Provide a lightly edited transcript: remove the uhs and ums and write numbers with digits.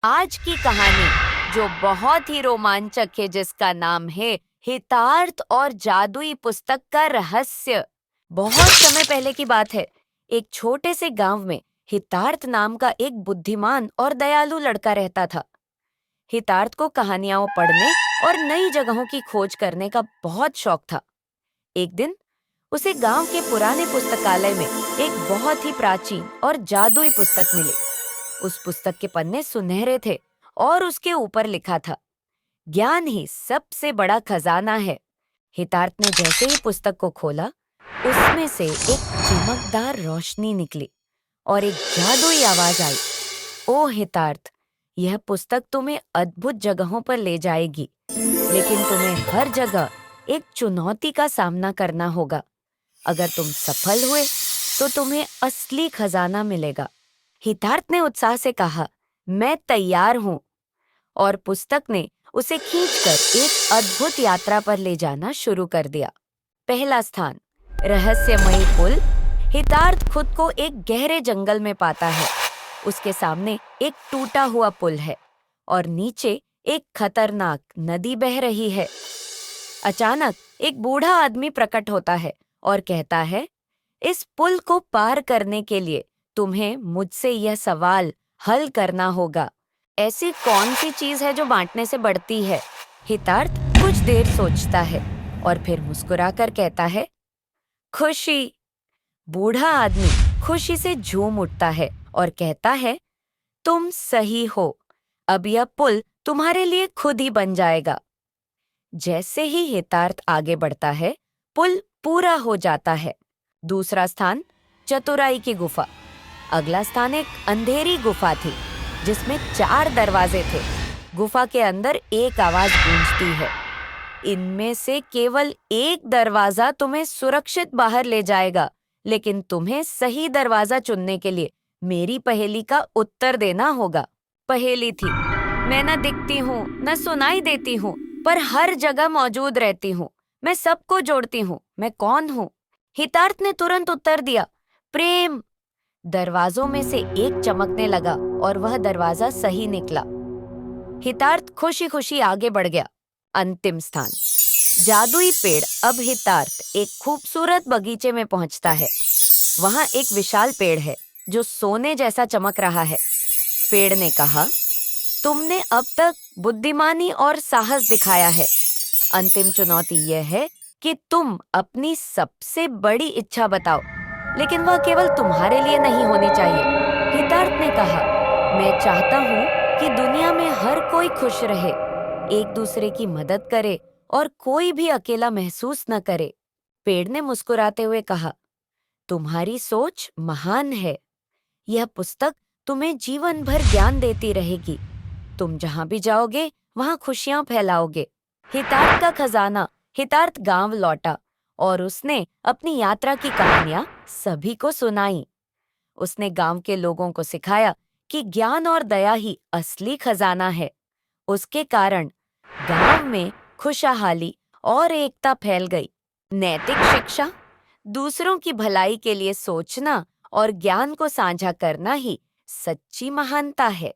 आज की कहानी जो बहुत ही रोमांचक है, जिसका नाम है हितार्थ और जादुई पुस्तक का रहस्य। बहुत समय पहले की बात है। एक छोटे से गांव में हितार्थ नाम का एक बुद्धिमान और दयालु लड़का रहता था। हितार्थ को कहानियां पढ़ने और नई जगहों की खोज करने का बहुत शौक था। एक दिन उसे गांव के पुराने पुस्तकालय में एक बहुत ही प्राचीन और जादुई पुस्तक मिली। उस पुस्तक के पन्ने सुनहरे थे और उसके ऊपर लिखा था, ज्ञान ही सबसे बड़ा खजाना है। हितार्थ ने जैसे ही पुस्तक को खोला, उसमें से एक चमकदार रोशनी निकली और एक जादुई आवाज आई। ओ हितार्थ, यह पुस्तक तुम्हें अद्भुत जगहों पर ले जाएगी, लेकिन तुम्हें हर जगह एक चुनौती का सामना करना होगा। अगर तुम सफल हुए तो तुम्हें असली खजाना मिलेगा। हितार्थ ने उत्साह से कहा, मैं तैयार हूँ। और पुस्तक ने उसे खींचकर एक अद्भुत यात्रा पर ले जाना शुरू कर दिया। पहला स्थान, रहस्यमयी पुल। हितार्थ खुद को एक गहरे जंगल में पाता है। उसके सामने एक टूटा हुआ पुल है और नीचे एक खतरनाक नदी बह रही है। अचानक एक बूढ़ा आदमी प्रकट होता है और कहता है, इस पुल को पार करने के लिए तुम्हें मुझसे यह सवाल हल करना होगा। ऐसी कौन सी चीज है जो बांटने से बढ़ती है? हितार्थ कुछ देर सोचता है और फिर मुस्कुराकर कहता है, खुशी। बूढ़ा आदमी खुशी से झूम उठता है और कहता है, तुम सही हो। अब यह पुल तुम्हारे लिए खुद ही बन जाएगा। जैसे ही हितार्थ आगे बढ़ता है, पुल पूरा हो जाता है। दूसरा स्थान, चतुराई की गुफा। अगला स्थान एक अंधेरी गुफा थी जिसमें 4 दरवाजे थे। गुफा के अंदर एक आवाज गूंजती है, इनमें से केवल एक दरवाजा तुम्हें सुरक्षित बाहर ले जाएगा, लेकिन तुम्हें सही दरवाजा चुनने के लिए मेरी पहेली का उत्तर देना होगा। पहेली थी, मैं न दिखती हूँ न सुनाई देती हूँ, पर हर जगह मौजूद रहती हूँ। मैं सबको जोड़ती हूँ। मैं कौन हूँ? हितार्थ ने तुरंत उत्तर दिया, प्रेम। दरवाजों में से एक चमकने लगा और वह दरवाजा सही निकला। हितार्थ खुशी खुशी आगे बढ़ गया। अंतिम स्थान, जादुई पेड़। अब हितार्थ एक खूबसूरत बगीचे में पहुंचता है। वहां एक विशाल पेड़ है जो सोने जैसा चमक रहा है। पेड़ ने कहा, तुमने अब तक बुद्धिमानी और साहस दिखाया है। अंतिम चुनौती यह है कि तुम अपनी सबसे बड़ी इच्छा बताओ, लेकिन वह केवल तुम्हारे लिए नहीं होनी चाहिए। हितार्थ ने कहा, मैं चाहता हूँ कि दुनिया में हर कोई खुश रहे, एक दूसरे की मदद करे और कोई भी अकेला महसूस न करे। पेड़ ने मुस्कुराते हुए कहा, तुम्हारी सोच महान है। यह पुस्तक तुम्हें जीवन भर ज्ञान देती रहेगी। तुम जहाँ भी जाओगे वहाँ खुशियाँ फैलाओगे। हितार्थ का खजाना। हितार्थ गांव लौटा और उसने अपनी यात्रा की कहानियां सभी को सुनाई। उसने गांव के लोगों को सिखाया कि ज्ञान और दया ही असली खजाना है। उसके कारण गांव में खुशहाली और एकता फैल गई। नैतिक शिक्षा, दूसरों की भलाई के लिए सोचना और ज्ञान को साझा करना ही सच्ची महानता है।